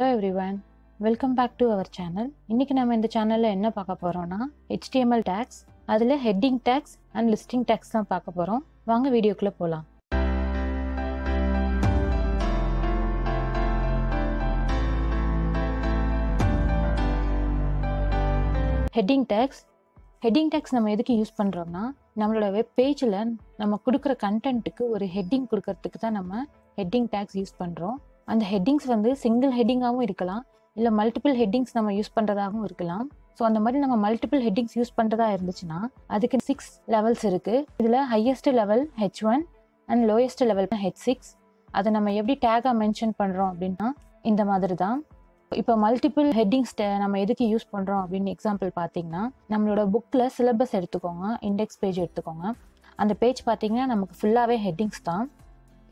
Hello everyone, welcome back to our channel. இன்னைக்கு நம்ம இந்த சேனல்ல என்ன பார்க்க போறோம்னா HTML tags, அதுல heading tags and listing tags தான் பார்க்க போறோம். வாங்க வீடியோக்குள்ள போலாம். Heading tags நம்ம எதுக்கு யூஸ் பண்றோம்னா நம்மளோட வெப் பேஜ்ல நம்ம கொடுக்கிற கண்டென்ட்க்கு ஒரு ஹெட்டிங் கொடுக்கிறதுக்கு தான் நம்ம heading tags யூஸ் பண்றோம். அந்த ஹெட்டிங்ஸ் வந்து சிங்கிள் ஹெட்டிங்காகவும் இருக்கலாம், இல்லை மல்டிபிள் ஹெட்டிங்ஸ் நம்ம யூஸ் பண்ணுறதாகவும் இருக்கலாம். ஸோ அந்த மாதிரி நம்ம மல்டிபிள் ஹெட்டிங்ஸ் யூஸ் பண்ணுறதா இருந்துச்சுன்னா அதுக்கு 6 லெவல்ஸ் இருக்குது. இதில் highest level H1 and lowest level H6. அதை நம்ம எப்படி டேகாக மென்ஷன் பண்ணுறோம் அப்படின்னா இந்த மாதிரி தான். இப்போ மல்டிபிள் ஹெட்டிங்ஸ் நம்ம எதுக்கு யூஸ் பண்ணுறோம் அப்படின்னு எக்ஸாம்பிள் பார்த்தீங்கன்னா, நம்மளோட புக்கில் சிலபஸ் எடுத்துக்கோங்க, இண்டெக்ஸ் பேஜ் எடுத்துக்கோங்க. அந்த பேஜ் பார்த்தீங்கன்னா நமக்கு ஃபுல்லாகவே ஹெட்டிங்ஸ் தான்.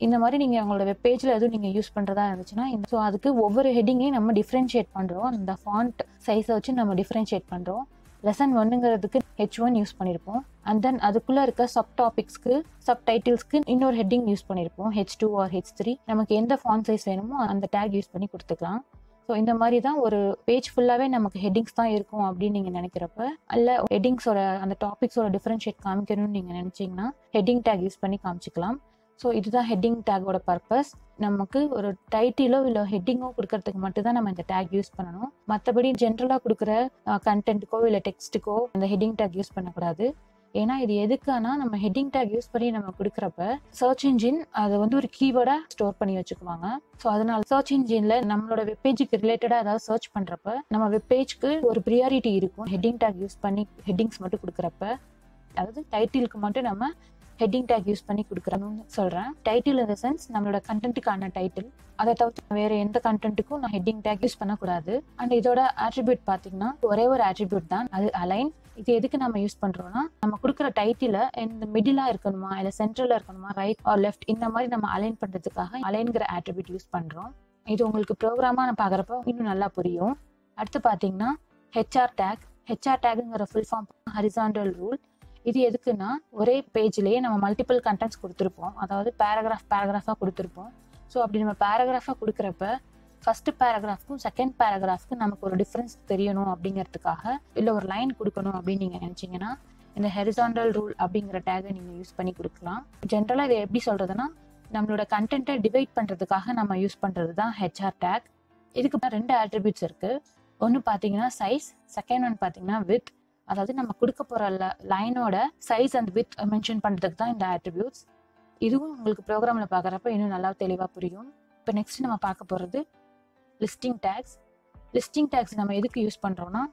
இந்த மாதிரி நீங்கள் உங்களோட வெப் பேஜில் எதுவும் நீங்கள் யூஸ் பண்ணுறதா இருந்துச்சுன்னா ஸோ அதுக்கு ஒவ்வொரு ஹெட்டிங்கையும் நம்ம டிஃப்ரென்ஷியேட் பண்ணுறோம். அந்த ஃபாண்ட் சைஸை வச்சு நம்ம டிஃப்ரென்ஷியேட் பண்ணுறோம். லெசன் 1ங்கிறதுக்கு H1 யூஸ் பண்ணியிருப்போம். அண்ட் தென் அதுக்குள்ளே இருக்க சப் டாபிக்ஸ்க்கு சப் டைட்டில்ஸ்க்கு இன்னொரு ஹெட்டிங் யூஸ் பண்ணியிருப்போம், H2 ஆர் H3. நமக்கு எந்த ஃபாண்ட் சைஸ் வேணுமோ அந்த டேக் யூஸ் பண்ணி கொடுத்துக்கலாம். ஸோ இந்த மாதிரி தான் ஒரு பேஜ் ஃபுல்லாகவே நமக்கு ஹெட்டிங்ஸ் தான் இருக்கும் அப்படின்னு நீங்கள் நினைக்கிறப்ப, இல்லை ஹெட்டிங்ஸோட அந்த டாபிக்ஸோட டிஃப்ரென்ஷியேட் காமிக்கணும்னு நீங்கள் நினச்சிங்கன்னா ஹெட்டிங் டேக் யூஸ் பண்ணி காமிச்சிக்கலாம். ஸோ இதுதான் ஹெட்டிங் டேக்கோட பர்பஸ். நமக்கு ஒரு டைட்டிலோ இல்லை ஹெட்டிங்கோ கொடுக்கறதுக்கு மட்டும்தான் நம்ம இந்த டேக் யூஸ் பண்ணணும். மற்றபடி ஜென்ரலாக கொடுக்குற கண்டென்ட்டுக்கோ இல்லை டெக்ஸ்ட்டுக்கோ இந்த ஹெட்டிங் டேக் யூஸ் பண்ணக்கூடாது. ஏன்னா இது எதுக்கானா, நம்ம ஹெட்டிங் டேக் யூஸ் பண்ணி நம்ம கொடுக்குறப்ப சர்ச் இன்ஜின் அதை வந்து ஒரு கீவேர்டாக ஸ்டோர் பண்ணி வச்சுக்குவாங்க. ஸோ அதனால சர்ச் இன்ஜினில் நம்மளோட வெப்பேஜுக்கு ரிலேட்டடாக ஏதாவது சர்ச் பண்ணுறப்ப நம்ம வெப்பேஜ்க்கு ஒரு ப்ரியாரிட்டி இருக்கும் ஹெட்டிங் டேக் யூஸ் பண்ணி ஹெட்டிங்ஸ் மட்டும் கொடுக்குறப்ப. அதாவது டைட்டிலுக்கு மட்டும் நம்ம ஹெட்டிங் டேக் யூஸ் பண்ணி கொடுக்குறோம்னு சொல்கிறேன். டைட்டில் இன் த சென்ஸ் நம்மளோட கண்டென்ட்டுக்கான டைட்டில். அதை தவிர்த்து வேறு எந்த கண்டென்ட்டுக்கும் நான் ஹெட்டிங் டேக் யூஸ் பண்ணக்கூடாது. அண்ட் இதோட ஆட்ரிபியூட் பார்த்தீங்கன்னா ஒரே ஒரு ஆட்ரிபியூட் தான், அது அலைன். இது எதுக்கு நம்ம யூஸ் பண்ணுறோம்னா, நம்ம கொடுக்குற டைட்டிலை இந்த மிடிலாக இருக்கணுமா இல்லை சென்ட்ரலில் இருக்கணுமா, ரைட் ஆர் லெஃப்ட், இந்த மாதிரி நம்ம அலைன் பண்ணுறதுக்காக அலைன்கிற ஆட்ரிபியூட் யூஸ் பண்ணுறோம். இது உங்களுக்கு ப்ரோக்ராமாக நான் பார்க்குறப்ப இன்னும் நல்லா புரியும். அடுத்து பார்த்தீங்கன்னா ஹெச்ஆர் டேக்குங்கிற ஃபுல் ஃபார்ம் ஹரிசாண்டல் ரூல். இது எதுக்குன்னா, ஒரே பேஜ்லேயே நம்ம மல்டிபிள் கண்டென்ட்ஸ் கொடுத்துருப்போம், அதாவது பேராகிராஃபாக கொடுத்துருப்போம். ஸோ அப்படி நம்ம பேராகிராஃபாக கொடுக்குறப்ப ஃபர்ஸ்ட் பேராகிராஃப்க்கும் செகண்ட் பேராகிராஃப்க்கும் நமக்கு ஒரு டிஃப்ரென்ஸ் தெரியணும் அப்படிங்கிறதுக்காக, இல்லை ஒரு லைன் கொடுக்கணும் அப்படின்னு நீங்கள் நினச்சிங்கன்னா இந்த ஹரிசாண்டல் ரூல் அப்படிங்கிற டேகை நீங்கள் யூஸ் பண்ணி கொடுக்கலாம். ஜென்ரலாக இதை எப்படி சொல்கிறதுனா, நம்மளோட கண்டென்ட்டை டிவைட் பண்ணுறதுக்காக நம்ம யூஸ் பண்ணுறது தான் ஹெச்ஆர் டேக். இதுக்கு 2 ஆட்ரிபியூட்ஸ் இருக்குது. ஒன்று பார்த்தீங்கன்னா சைஸ், செகண்ட் ஒன் பார்த்தீங்கன்னா வித். அதாவது நம்ம கொடுக்க போகிற லைனோட சைஸ் அண்ட் வித் மென்ஷன் பண்ணுறதுக்கு தான் இந்த ஆட்ரிபியூட்ஸ். இதுவும் உங்களுக்கு ப்ரோக்ராமில் பார்க்குறப்ப இன்னும் நல்லா தெளிவாக புரியும். இப்போ நெக்ஸ்ட் நம்ம பார்க்க போகிறது லிஸ்டிங் டேக்ஸ். நம்ம எதுக்கு யூஸ் பண்ணுறோன்னா,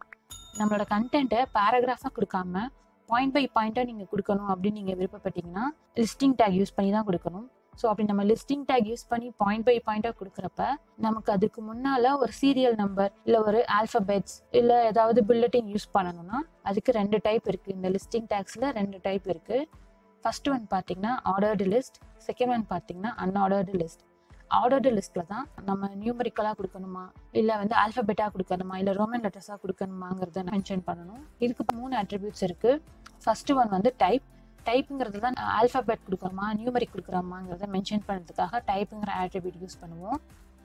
நம்மளோட கண்டென்ட்டை பேராகிராஃபாக கொடுக்காம பாயிண்ட் பை பாயிண்ட்டாக நீங்கள் கொடுக்கணும் அப்படின்னு நீங்கள் விருப்பப்பட்டீங்கன்னா லிஸ்டிங் டேக் யூஸ் பண்ணி தான் கொடுக்கணும். ஸோ அப்படி நம்ம லிஸ்டிங் டேக் யூஸ் பண்ணி பாயிண்ட் பை பாயிண்டாக கொடுக்குறப்ப நமக்கு அதுக்கு முன்னால் ஒரு சீரியல் நம்பர் இல்லை ஒரு ஆல்ஃபபெட்ஸ் இல்லை ஏதாவது புல்லட்டின் யூஸ் பண்ணணும்னா அதுக்கு 2 டைப் இருக்குது. இந்த லிஸ்டிங் டேக்ஸில் 2 டைப் இருக்குது. ஃபர்ஸ்ட் ஒன் பார்த்தீங்கன்னா ஆர்டர்டு லிஸ்ட், செகண்ட் ஒன் பார்த்தீங்கன்னா அன்ஆர்டர்டு லிஸ்ட். ஆர்டர்டு லிஸ்ட்டில் தான் நம்ம நியூமரிக்கலாக கொடுக்கணுமா இல்லை வந்து ஆல்ஃபபெட்டாக கொடுக்கணுமா இல்லை ரோமன் லெட்டர்ஸாக கொடுக்கணுமாங்கிறத மென்ஷன் பண்ணணும். இதுக்கு 3 அட்ரிபியூட்ஸ் இருக்குது. ஃபர்ஸ்ட் ஒன் வந்து டைப்புங்கிறது தான் ஆல்ஃபபெட் கொடுக்குறோமா நியூமரிக் கொடுக்குறோமாங்கிறத மென்ஷன் பண்ணுறதுக்காக டைப்புங்கிற ஆட்ரிபியூட் யூஸ் பண்ணுவோம்.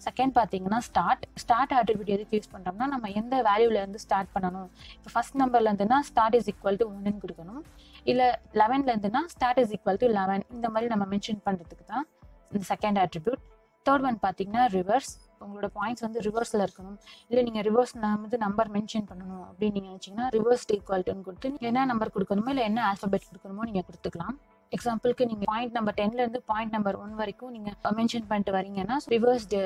செகண்ட் பார்த்தீங்கன்னா ஸ்டார்ட் ஆட்ரிபியூட் எதுக்கு யூஸ் பண்ணுறோம்னா, நம்ம எந்த வேல்யூலேருந்து ஸ்டார்ட் பண்ணணும். இப்போ ஃபர்ஸ்ட் நம்பர்லேருந்துன்னா ஸ்டார்ட் இஸ் ஈக்குவல் டு 1ன்னு கொடுக்கணும், இல்லை 11லேருந்துன்னா ஸ்டார்ட் இஸ் ஈக்குவல் டு 11, இந்த மாதிரி நம்ம மென்ஷன் பண்ணுறதுக்கு தான் இந்த செகண்ட் ஆட்ரிபியூட். தேர்ட் ஒன் பார்த்தீங்கன்னா ரிவர்ஸ். உங்களோட பாயிண்ட்ஸ் வந்து ரிவர்ஸில் இருக்கணும், இல்லை நீங்கள் ரிவர்ஸில் வந்து நம்பர் மென்ஷன் பண்ணணும் அப்படின்னு நீங்கள் நினச்சிங்கன்னா ரிவர்ஸ் ஈக்குவல்ட்டுன்னு கொடுத்து என்ன நம்பர் கொடுக்கணுமோ இல்லை என்ன ஆல்ஃபபெட் கொடுக்கணுமோ நீங்கள் கொடுத்துக்கலாம். எக்ஸாம்பிளுக்கு நீங்கள் பாயிண்ட் நம்பர் 10லேருந்து பாயிண்ட் நம்பர் 1 வரைக்கும் நீங்கள் மென்ஷன் பண்ணிட்டு வரீங்கன்னா ரிவர்ஸ்டு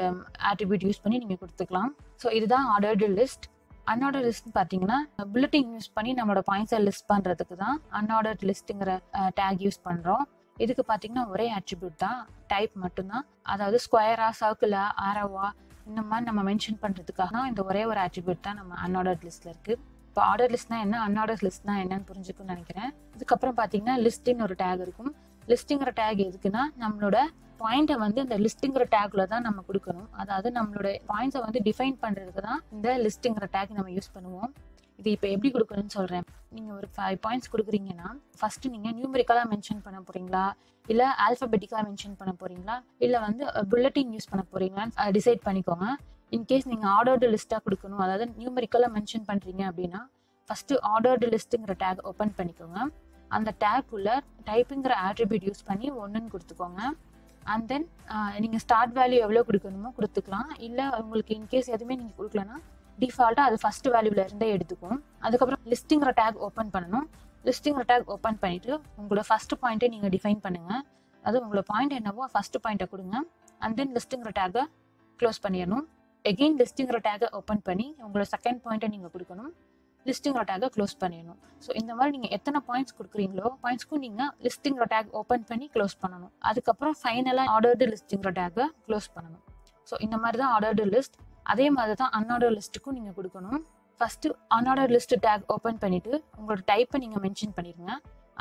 ஆட்ரிபியூட் யூஸ் பண்ணி நீங்கள் கொடுத்துக்கலாம். ஸோ இதுதான் ஆர்டர்டு லிஸ்ட். அன்ஆர்டர்ட் லிஸ்ட்னு பார்த்தீங்கன்னா புல்லட்டிங் யூஸ் பண்ணி நம்மளோட பாயிண்ட்ஸை லிஸ்ட் பண்ணுறதுக்கு தான் அன்ஆர்டர்ட் லிஸ்ட்டுங்கிற டேக் யூஸ் பண்ணுறோம். இதுக்கு பார்த்தீங்கன்னா ஒரே ஆட்ரிபியூட் தான், டைப் மட்டும்தான். அதாவது ஸ்கொயரா, சர்க்கிளா, ஆரோவா, இந்த மாதிரி நம்ம மென்ஷன் பண்ணுறதுக்காக இந்த ஒரே ஒரு ஆட்ரிபியூட் தான் நம்ம அன்ஆர்டர்ட் லிஸ்ட்டில் இருக்குது. இப்போ ஆர்டர் லிஸ்ட்னா என்ன, அன்ஆர்டர் லிஸ்ட்னா என்னன்னு புரிஞ்சுக்குன்னு நினைக்கிறேன். இதுக்கப்புறம் பார்த்தீங்கன்னா லிஸ்ட்டுன்னு ஒரு டேக் இருக்கும். லிஸ்ட்டுங்கிற டேக் எதுக்குன்னா, நம்மளோட பாயிண்ட்டை வந்து இந்த லிஸ்ட்டுங்கிற டேக்ல தான் நம்ம கொடுக்கணும். அதாவது நம்மளோட பாயிண்ட்ஸை வந்து டிஃபைன் பண்ணுறதுக்கு தான் இந்த லிஸ்ட்டுங்கிற டேக் நம்ம யூஸ் பண்ணுவோம். இது இப்போ எப்படி கொடுக்கணும்னு சொல்கிறேன். நீங்கள் ஒரு 5 பாயிண்ட்ஸ் கொடுக்குறீங்கன்னா ஃபர்ஸ்ட் நீங்கள் நியூமரிக்கலாக மென்ஷன் பண்ண போகிறீங்களா இல்லை ஆல்ஃபபெட்டிக்காக மென்ஷன் பண்ண போகிறீங்களா இல்லை வந்து புல்லட்டின் யூஸ் பண்ண போகிறீங்களான்னு டிசைட் பண்ணிக்கோங்க. இன்கேஸ் நீங்கள் ஆர்டர்டு லிஸ்ட்டாக கொடுக்கணும், அதாவது நியூமெரிக்கலாக மென்ஷன் பண்ணுறீங்க அப்படின்னா ஃபஸ்ட்டு ஆர்டர்டு லிஸ்ட்டுங்கிற டேக் ஓப்பன் பண்ணிக்கோங்க. அந்த டேக்குள்ள டைப்புங்கிற ஆட்ரிபியூட் யூஸ் பண்ணி 1ன்னு கொடுத்துக்கோங்க. அண்ட் தென் நீங்கள் ஸ்டார்ட் வேல்யூ எவ்வளோ கொடுக்கணுமோ கொடுத்துக்கலாம். இல்லை உங்களுக்கு இன்கேஸ் எதுவுமே நீங்கள் கொடுக்கலன்னா டிஃபால்ட்டாக அது ஃபஸ்ட் வேல்யூவில் இருந்தே எடுத்துக்கும். அதுக்கப்புறம் லிஸ்ட்டுங்கிற டேக் ஓப்பன் பண்ணணும். லிஸ்ட்டுங்கிற டேக் ஓப்பன் பண்ணிவிட்டு உங்களோட ஃபஸ்ட்டு பாயிண்ட்டை நீங்கள் டிஃபைன் பண்ணுங்கள். அது உங்களோட பாயிண்ட் என்னவோ ஃபஸ்ட்டு பாயிண்ட்டை கொடுங்க. அண்ட் தென் லிஸ்ட்டுங்கிற டேக்கை க்ளோஸ் பண்ணிடணும். எகெயின் லிஸ்ட்டுங்கிற டேக்கை ஓப்பன் பண்ணி உங்களோட செகண்ட் பாயிண்ட்டை நீங்கள் கொடுக்கணும். லிஸ்ட்டுங்கிற டேக்கை க்ளோஸ் பண்ணிடணும். ஸோ இந்த மாதிரி நீங்கள் எத்தனை பாயிண்ட்ஸ் கொடுக்குறீங்களோ பாயிண்ட்ஸ்க்கும் நீங்கள் லிஸ்ட்டுங்கிற டேக் ஓப்பன் பண்ணி க்ளோஸ் பண்ணணும். அதுக்கப்புறம் ஃபைனலாக ஆர்டர்டு லிஸ்ட்டுங்கிற டேக்கை க்ளோஸ் பண்ணணும். ஸோ இந்த மாதிரி தான் ஆர்டர்டு லிஸ்ட். அதே மாதிரி தான் அன்ஆர்டர் லிஸ்ட்டுக்கும் நீங்கள் கொடுக்கணும். ஃபஸ்ட்டு அன்ஆர்டர் லிஸ்ட் டேக் ஓப்பன் பண்ணிவிட்டு உங்களோட டைப்பை நீங்கள் மென்ஷன் பண்ணிடுங்க.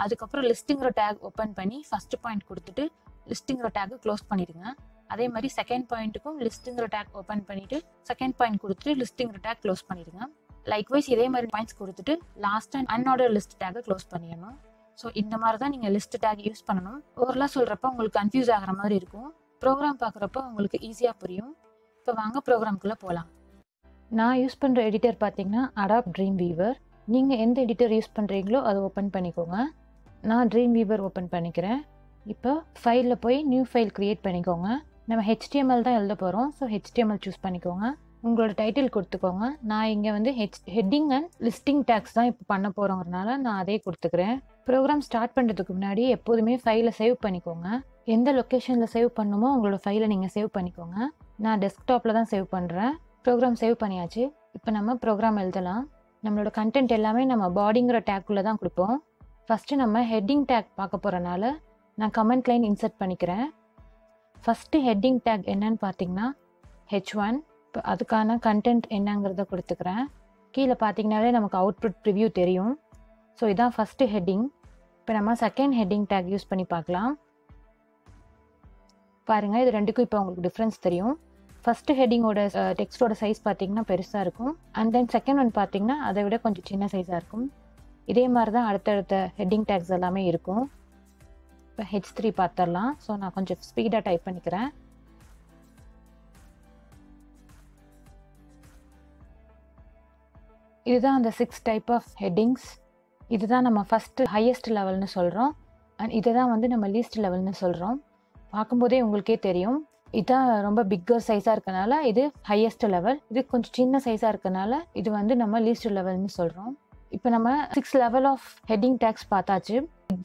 அதுக்கப்புறம் லிஸ்ட்டுங்கிற டேக் ஓப்பன் பண்ணி ஃபஸ்ட்டு பாயிண்ட் கொடுத்துட்டு லிஸ்ட்டுங்கிற டேக்கை க்ளோஸ் பண்ணிடுங்க. அதே மாதிரி செகண்ட் பாயிண்ட்டுக்கும் லிஸ்ட்டுங்கிற டேக் ஓப்பன் பண்ணிவிட்டு செகண்ட் பாயிண்ட் கொடுத்துட்டு லிஸ்ட்டுங்கிற டேக் க்ளோஸ் பண்ணிடுங்க. லைக்வைஸ் இதே மாதிரி பாயிண்ட்ஸ் கொடுத்துட்டு லாஸ்ட் அண்ட் அன்ஆர்டர் லிஸ்ட் டேக்கை க்ளோஸ் பண்ணிடணும். ஸோ இந்த மாதிரி தான் நீங்கள் லிஸ்ட் டேக் யூஸ் பண்ணணும். ஓவரலாக சொல்கிறப்ப உங்களுக்கு கன்ஃபியூஸ் ஆகிற மாதிரி இருக்கும். ப்ரோக்ராம் பார்க்குறப்ப உங்களுக்கு ஈஸியாக புரியும். இப்போ வாங்க ப்ரோக்ராம்குள்ளே போகலாம். நான் யூஸ் பண்ணுற எடிட்டர் பார்த்தீங்கன்னா அடாப் ட்ரீம் வீவர். நீங்கள் எந்த எடிட்டர் யூஸ் பண்ணுறீங்களோ அதை ஓப்பன் பண்ணிக்கோங்க. நான் ட்ரீம் வீவர் ஓப்பன் பண்ணிக்கிறேன். இப்போ ஃபைலில் போய் நியூ ஃபைல் க்ரியேட் பண்ணிக்கோங்க. நம்ம HTML தான் எழுத போகிறோம். ஸோ HTML சூஸ் பண்ணிக்கோங்க. உங்களோட டைட்டில் கொடுத்துக்கோங்க. நான் இங்கே வந்து ஹெட்டிங் அண்ட் லிஸ்டிங் டேக்ஸ் தான் இப்போ பண்ண போகிறோங்கிறனால நான் அதே கொடுத்துக்கிறேன். ப்ரோக்ராம் ஸ்டார்ட் பண்ணுறதுக்கு முன்னாடி எப்போதுமே ஃபைலை சேவ் பண்ணிக்கோங்க. எந்த லொக்கேஷனில் சேவ் பண்ணுமோ உங்களோட ஃபைலை நீங்கள் சேவ் பண்ணிக்கோங்க. நான் டெஸ்க்டாப்பில் தான் சேவ் பண்ணுறேன். ப்ரோக்ராம் சேவ் பண்ணியாச்சு. இப்போ நம்ம ப்ரோக்ராம் எழுதலாம். நம்மளோட கண்டென்ட் எல்லாமே நம்ம பாடிங்கிற டேக்குள்ளே தான் கொடுப்போம். ஃபஸ்ட்டு நம்ம ஹெட்டிங் டேக் பார்க்க போகிறனால நான் கமெண்ட் லைன் இன்சர்ட் பண்ணிக்கிறேன். ஃபஸ்ட்டு ஹெட்டிங் டேக் என்னன்னு பார்த்தீங்கன்னா H1. இப்போ அதுக்கான கண்டென்ட் என்னங்கிறத கொடுத்துக்கிறேன். கீழே பார்த்தீங்கன்னாலே நமக்கு அவுட்புட் ப்ரிவ்யூ தெரியும். ஸோ இதான் ஃபஸ்ட்டு ஹெட்டிங். இப்போ நம்ம செகண்ட் ஹெட்டிங் டேக் யூஸ் பண்ணி பார்க்கலாம். பாருங்கள், இது ரெண்டுக்கும் இப்போ உங்களுக்கு டிஃப்ரென்ஸ் தெரியும். ஃபஸ்ட்டு ஹெட்டிங்கோட டெக்ஸ்டோட சைஸ் பார்த்தீங்கன்னா பெருசாக இருக்கும். அண்ட் தென் செகண்ட் ஒன் பார்த்தீங்கன்னா அதை விட கொஞ்சம் சின்ன சைஸாக இருக்கும். இதே மாதிரி தான் அடுத்தடுத்த ஹெட்டிங் டேக்ஸ் எல்லாமே இருக்கும். இப்போ H3 பார்த்துடலாம். ஸோ நான் கொஞ்சம் ஸ்பீடாக டைப் பண்ணிக்கிறேன். இதுதான் அந்த 6 டைப் ஆஃப் ஹெட்டிங்ஸ். இதுதான் நம்ம ஃபஸ்ட்டு ஹையஸ்ட் லெவல்னு சொல்கிறோம். அண்ட் இதை தான் வந்து நம்ம லீஸ்ட் லெவல்னு சொல்கிறோம். பார்க்கும்போதே உங்களுக்கே தெரியும். இதுதான் ரொம்ப பிக்கர் சைஸாக இருக்கனால இது ஹையஸ்ட் லெவல். இது கொஞ்சம் சின்ன சைஸாக இருக்கனால இது வந்து நம்ம லீஸ்ட் லெவல்னு சொல்கிறோம். இப்போ நம்ம 6 லெவல் ஆஃப் ஹெட்டிங் டேக்ஸ் பார்த்தாச்சு.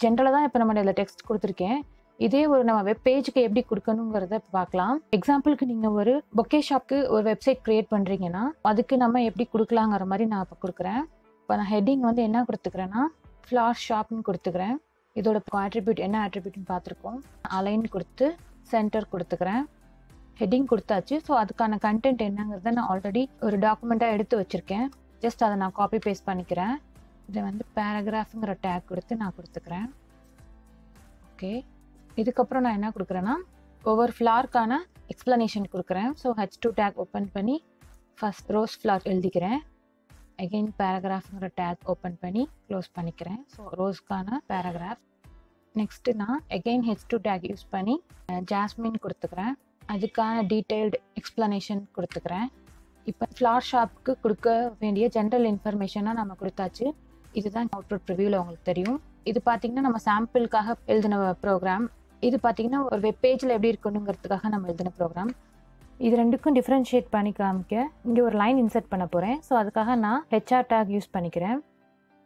ஜென்ரலாக தான் இப்போ நம்ம இதில் டெக்ஸ்ட் கொடுத்துருக்கேன். இதே ஒரு நம்ம வெப் பேஜுக்கு எப்படி கொடுக்கணுங்கிறத பார்க்கலாம். எக்ஸாம்பிளுக்கு நீங்கள் ஒரு பொக்கே ஷாப்க்கு ஒரு வெப்சைட் க்ரியேட் பண்ணுறீங்கன்னா அதுக்கு நம்ம எப்படி கொடுக்கலாங்கிற மாதிரி நான் இப்போ கொடுக்குறேன். இப்போ நான் ஹெட்டிங் வந்து என்ன கொடுத்துக்கிறேன்னா ஃப்ளார் ஷாப்னு கொடுத்துக்கிறேன். இதோட ஆட்ரிபியூட் என்ன ஆட்ரிபியூட்னு பார்த்துருக்கோம். அலைன் கொடுத்து சென்டர் கொடுத்துக்கிறேன். ஹெட்டிங் கொடுத்தாச்சு. ஸோ அதுக்கான கண்டென்ட் என்னங்கிறத நான் ஆல்ரெடி ஒரு டாக்குமெண்ட்டாக எடுத்து வச்சுருக்கேன். ஜஸ்ட் அதை நான் காப்பி பேஸ்ட் பண்ணிக்கிறேன். இதை வந்து பேராகிராஃபுங்கிற டேக் கொடுத்து நான் கொடுத்துக்கிறேன். ஓகே, இதுக்கப்புறம் நான் என்ன கொடுக்குறேன்னா ஒவ்வொரு ஃப்ளார்க்கான எக்ஸ்ப்ளனேஷன் கொடுக்குறேன். ஸோ H2 டேக் ஓப்பன் பண்ணி ஃபஸ்ட் ரோஸ் ஃப்ளார் எழுதிக்கிறேன். அகெயின் பேராகிராஃபுங்கிற டேக் ஓப்பன் பண்ணி க்ளோஸ் பண்ணிக்கிறேன். ஸோ ரோஸ்க்கான பேராகிராஃப். நெக்ஸ்ட்டு நான் அகெயின் H2 டேக் யூஸ் பண்ணி ஜாஸ்மின் கொடுத்துக்கிறேன். அதுக்கான டீட்டெயில்டு எக்ஸ்ப்ளனேஷன் கொடுத்துக்கிறேன். இப்போ ஃப்ளார் ஷாப்புக்கு கொடுக்க வேண்டிய ஜென்ரல் இன்ஃபர்மேஷனாக நம்ம கொடுத்தாச்சு. இதுதான் அவுட்புட் ரிவ்யூவில் உங்களுக்கு தெரியும். இது பார்த்தீங்கன்னா நம்ம சாம்பிளுக்காக எழுதின ப்ரோக்ராம். இது பார்த்தீங்கன்னா ஒரு வெப் பேஜில் எப்படி இருக்கணுங்கிறதுக்காக நம்ம எழுதின ப்ரோக்ராம். இது ரெண்டுக்கும் டிஃப்ரென்ஷியேட் பண்ணி காமிக்க இங்கே ஒரு லைன் இன்சர்ட் பண்ண போகிறேன். ஸோ அதுக்காக நான் HR டேக் யூஸ் பண்ணிக்கிறேன்.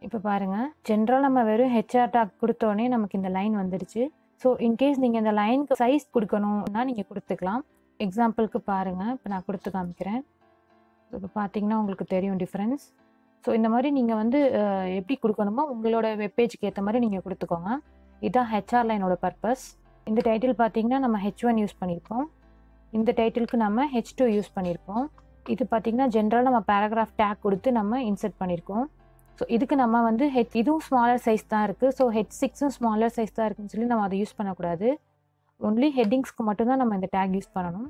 இப்போ பாருங்கள், ஜென்ரல் நம்ம வெறும் HR டேக் கொடுத்தோடனே நமக்கு இந்த லைன் வந்துடுச்சு. ஸோ இன்கேஸ் நீங்கள் இந்த லைனுக்கு சைஸ் கொடுக்கணும்னா நீங்கள் கொடுத்துக்கலாம். எக்ஸாம்பிளுக்கு பாருங்கள், இப்போ நான் கொடுத்து காமிக்கிறேன். ஸோ இப்போ பார்த்தீங்கன்னா உங்களுக்கு தெரியும் டிஃப்ரென்ஸ். ஸோ இந்த மாதிரி நீங்கள் வந்து எப்படி கொடுக்கணுமோ உங்களோட வெப்பேஜுக்கு ஏற்ற மாதிரி நீங்கள் கொடுத்துக்கோங்க. இதுதான் HR லைனோட பர்பஸ். இந்த டைட்டில் பார்த்தீங்கன்னா நம்ம H1 யூஸ் பண்ணியிருக்கோம். இந்த டைட்டிலுக்கு நம்ம H2 யூஸ் பண்ணியிருக்கோம். இது பார்த்தீங்கன்னா ஜென்ரலாக நம்ம பேராகிராஃப் டேக் கொடுத்து நம்ம இன்சர்ட் பண்ணியிருக்கோம். ஸோ இதுக்கு நம்ம வந்து இதுவும் ஸ்மாலர் சைஸ் தான் இருக்குது. ஸோ H6ம் ஸ்மாலர் சைஸ் தான் இருக்குன்னு சொல்லி நம்ம அதை யூஸ் பண்ணக்கூடாது. ஒன்லி ஹெட்டிங்ஸ்க்கு மட்டும்தான் நம்ம இந்த டேக் யூஸ் பண்ணணும்.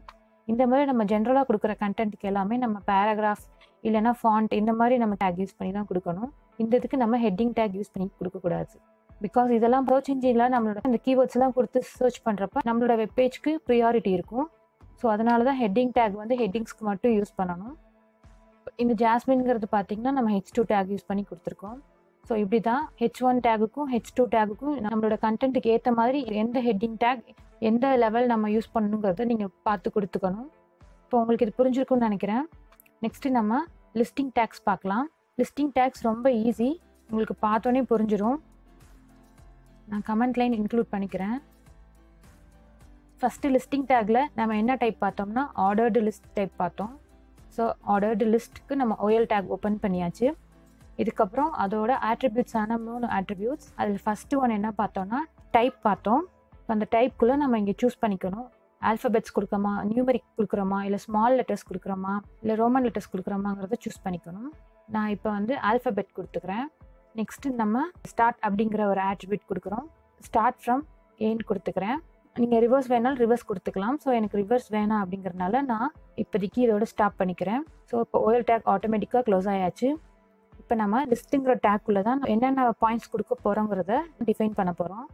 இந்த மாதிரி நம்ம ஜென்ரலாக கொடுக்குற கண்டென்ட்டுக்கு எல்லாமே நம்ம பேராகிராஃப் இல்லைனா ஃபாண்ட் இந்த மாதிரி நம்ம டேக் யூஸ் பண்ணி தான் கொடுக்கணும். இந்த இதுக்கு நம்ம ஹெட்டிங் டேக் யூஸ் பண்ணி கொடுக்கக்கூடாது. பிகாஸ் இதெல்லாம் சர்ச் இன்ஜினில் நம்மளோட இந்த கீவேர்ட்ஸ்லாம் கொடுத்து சர்ச் பண்ணுறப்ப நம்மளோட வெப்பேஜ்க்கு ப்ரியாரிட்டி இருக்கும். ஸோ அதனால தான் ஹெட்டிங் டேக் வந்து ஹெட்டிங்ஸ்க்கு மட்டும் யூஸ் பண்ணணும். இந்த ஜாஸ்மின்ங்கிறது பார்த்தீங்கன்னா நம்ம H2 டேக் யூஸ் பண்ணி கொடுத்துருக்கோம். ஸோ இப்படி தான் H1 டேகுக்கும் H2 டேகுக்கும் நம்மளோட கண்டென்ட்டுக்கு ஏற்ற மாதிரி எந்த ஹெட்டிங் டேக் எந்த லெவல் நம்ம யூஸ் பண்ணணுங்கிறத நீங்கள் பார்த்து கொடுத்துக்கணும். இப்போ உங்களுக்கு இது புரிஞ்சிருக்கும்னு நினைக்கிறேன். நெக்ஸ்ட்டு நம்ம லிஸ்டிங் டேக்ஸ் பார்க்கலாம். லிஸ்டிங் டேக்ஸ் ரொம்ப ஈஸி, உங்களுக்கு பார்த்தோன்னே புரிஞ்சிடும். நான் கமெண்ட் லைன் இன்க்ளூட் பண்ணிக்கிறேன். ஃபஸ்ட்டு லிஸ்டிங் டேக்கில் நம்ம என்ன டைப் பார்த்தோம்னா ஆர்டர்டு லிஸ்ட் டைப் பார்த்தோம். ஸோ ஆர்டர்டு லிஸ்ட்டுக்கு நம்ம OL டேக் ஓப்பன் பண்ணியாச்சு. இதுக்கப்புறம் அதோட ஆட்ரிபியூட்ஸான 3 ஆட்ரிபியூட்ஸ். அதில் ஃபஸ்ட்டு ஒன்று என்ன பார்த்தோம்னா டைப் பார்த்தோம். அந்த டைப்குள்ளே நம்ம இங்கே சூஸ் பண்ணிக்கணும். ஆல்ஃபபெட்ஸ் கொடுக்குறோமா, நியூமரிக் கொடுக்குறோமா, இல்லை ஸ்மால் லெட்டர்ஸ் கொடுக்குறோமா, இல்லை ரோமன் லெட்டர்ஸ் கொடுக்குறோமாங்கிறத சூஸ் பண்ணிக்கணும். நான் இப்போ வந்து ஆல்ஃபபெட் கொடுத்துக்கிறேன். நெக்ஸ்ட்டு நம்ம ஸ்டார்ட் அப்படிங்கிற ஒரு ஆட்ரிபியூட் கொடுக்குறோம். ஸ்டார்ட் ஃப்ரம் ஏன்னு கொடுத்துக்கிறேன். நீங்கள் ரிவர்ஸ் வேணாலும் ரிவர்ஸ் கொடுத்துக்கலாம். ஸோ எனக்கு ரிவர்ஸ் வேணாம் அப்படிங்கிறனால நான் இப்போதைக்கு இதோட ஸ்டாப் பண்ணிக்கிறேன். ஸோ இப்போ OL டேக் ஆட்டோமேட்டிக்காக க்ளோஸ் ஆயாச்சு. இப்போ நம்ம லிஸ்ட்டுங்கிற டேக்குள்ளே தான் என்னென்ன பாயிண்ட்ஸ் கொடுக்க போகிறோங்கிறத டிஃபைன் பண்ண போகிறோம்.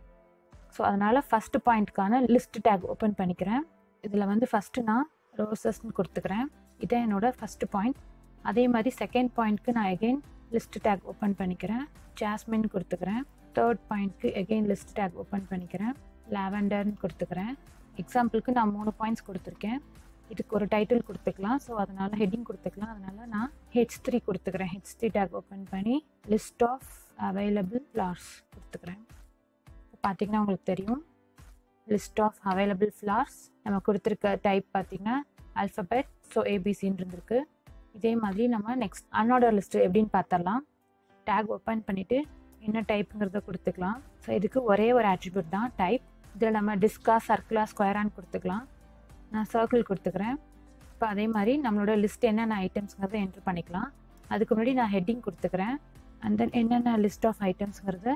ஸோ அதனால் ஃபஸ்ட்டு பாயிண்ட்க்கான லிஸ்ட் டேக் ஓப்பன் பண்ணிக்கிறேன். இதில் வந்து ஃபஸ்ட்டு நான் ரோசஸ்ன்னு கொடுத்துக்கிறேன். இதான் என்னோடய ஃபஸ்ட்டு பாயிண்ட். அதே மாதிரி செகண்ட் பாயிண்ட்க்கு நான் எகெயின் லிஸ்ட் டேக் ஓப்பன் பண்ணிக்கிறேன். ஜாஸ்மின் கொடுத்துக்கிறேன். தேர்ட் பாயிண்ட்க்கு எகெயின் லிஸ்ட் டேக் ஓப்பன் பண்ணிக்கிறேன். லாவெண்டர்னு கொடுத்துக்கிறேன். எக்ஸாம்பிளுக்கு நான் 3 பாயிண்ட்ஸ் கொடுத்துருக்கேன். இதுக்கு ஒரு டைட்டில் கொடுத்துக்கலாம். ஸோ அதனால் ஹெட்டிங் கொடுத்துக்கலாம். அதனால் நான் H3 கொடுத்துக்கிறேன். H3 டேக் ஓப்பன் பண்ணி லிஸ்ட் ஆஃப் அவைலபிள் ஃப்ளார்ஸ் கொடுத்துக்கிறேன். பார்த்திங்கன்னா உங்களுக்கு தெரியும் லிஸ்ட் ஆஃப் அவைலபிள் ஃப்ளார்ஸ். நம்ம கொடுத்துருக்க டைப் பார்த்திங்கன்னா ஆல்ஃபபெட். ஸோ ABCன்னு இருந்திருக்கு. இதே மாதிரி நம்ம நெக்ஸ்ட் அன்ஆர்டர் லிஸ்ட்டு எப்படின்னு பார்த்துடலாம். டேக் ஓப்பன் பண்ணிவிட்டு என்ன டைப்புங்கிறத கொடுத்துக்கலாம். ஸோ இதுக்கு ஒரே ஒரு ஆட்ரிபியூட் தான் டைப். இதில் நம்ம டிஸ்கா, சர்க்கிளா, ஸ்கொயரான்னு கொடுத்துக்கலாம். நான் சர்க்கிள் கொடுத்துக்கிறேன். இப்போ அதே மாதிரி நம்மளோட லிஸ்ட் என்னென்ன ஐட்டம்ஸுங்கிறத என்ட்ரு பண்ணிக்கலாம். அதுக்கு முன்னாடி நான் ஹெட்டிங் கொடுத்துக்கிறேன். அண்ட் தென் என்னென்ன லிஸ்ட் ஆஃப் ஐட்டம்ஸுங்கிறத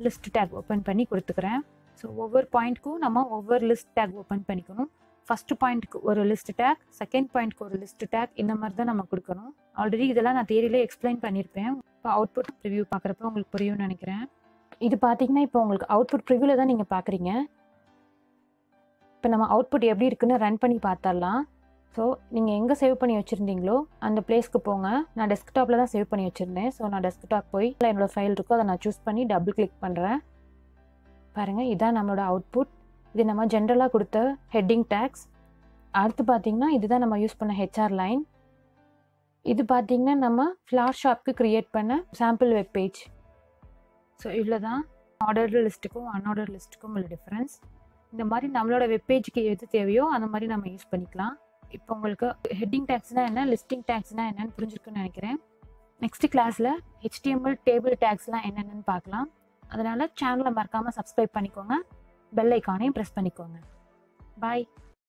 லிஸ்ட் டேக் ஓப்பன் பண்ணி கொடுத்துக்கிறேன். ஸோ ஒவ்வொரு பாயிண்ட்க்கும் நம்ம ஒவ்வொரு லிஸ்ட் டேக் ஓப்பன் பண்ணிக்கணும். ஃபஸ்ட்டு பாயிண்ட்டுக்கு ஒரு லிஸ்ட் டேக், செகண்ட் பாயிண்ட்க்கு ஒரு லிஸ்ட் டேக், இந்த மாதிரி தான் நம்ம கொடுக்கணும். ஆல்ரெடி இதெல்லாம் நான் தியரியிலே எக்ஸ்பிளைன் பண்ணியிருப்பேன். இப்போ அவுட்புட் ப்ரிவ்யூ பார்க்குறப்ப உங்களுக்கு புரியும்னு நினைக்கிறேன். இது பார்த்தீங்கன்னா இப்போ உங்களுக்கு அவுட்புட் ப்ரிவ்யூவில் தான் நீங்கள் பார்க்குறீங்க. இப்போ நம்ம அவுட்புட் எப்படி இருக்குன்னு ரன் பண்ணி பார்த்துடலாம். ஸோ நீங்கள் எங்கே சேவ் பண்ணி வச்சுருந்தீங்களோ அந்த பிளேஸ்க்கு போங்க. நான் டெஸ்க்டாப்பில் தான் சேவ் பண்ணி வச்சுருந்தேன். ஸோ நான் டெஸ்க்டாப் போய் என்னோடய ஃபைல் இருக்கோ அதை நான் சூஸ் பண்ணி டபுள் கிளிக் பண்ணுறேன். பாருங்கள், இதுதான் நம்மளோட அவுட்புட். இது நம்ம ஜென்ரலாக கொடுத்த ஹெட்டிங் டேக்ஸ். அடுத்து பார்த்திங்கன்னா இதுதான் நம்ம யூஸ் பண்ண HR லைன். இது பார்த்திங்கன்னா நம்ம ஃப்ளார் ஷாப்க்கு க்ரியேட் பண்ண சாம்பிள் வெப்பேஜ். ஸோ இவ்வளோ தான் ஆர்டர்டு லிஸ்ட்டுக்கும் அன்ஆர்டர் லிஸ்ட்டுக்கும் உள்ள டிஃப்ரென்ஸ். இந்த மாதிரி நம்மளோட வெப்பேஜுக்கு எது தேவையோ அந்த மாதிரி நம்ம யூஸ் பண்ணிக்கலாம். இப்போ உங்களுக்கு ஹெட்டிங் டேக்ஸ்னால் என்ன, லிஸ்டிங் டேக்ஸ்னால் என்னன்னு புரிஞ்சிருக்குன்னு நினைக்கிறேன். நெக்ஸ்ட் கிளாஸில் HTML டேபிள் டேக்ஸ்லாம் என்னென்னு பார்க்கலாம். அதனால் சேனலை மறக்காமல் சப்ஸ்கிரைப் பண்ணிக்கோங்க. பெல் ஐக்கானையும் ப்ரெஸ் பண்ணிக்கோங்க. பாய்.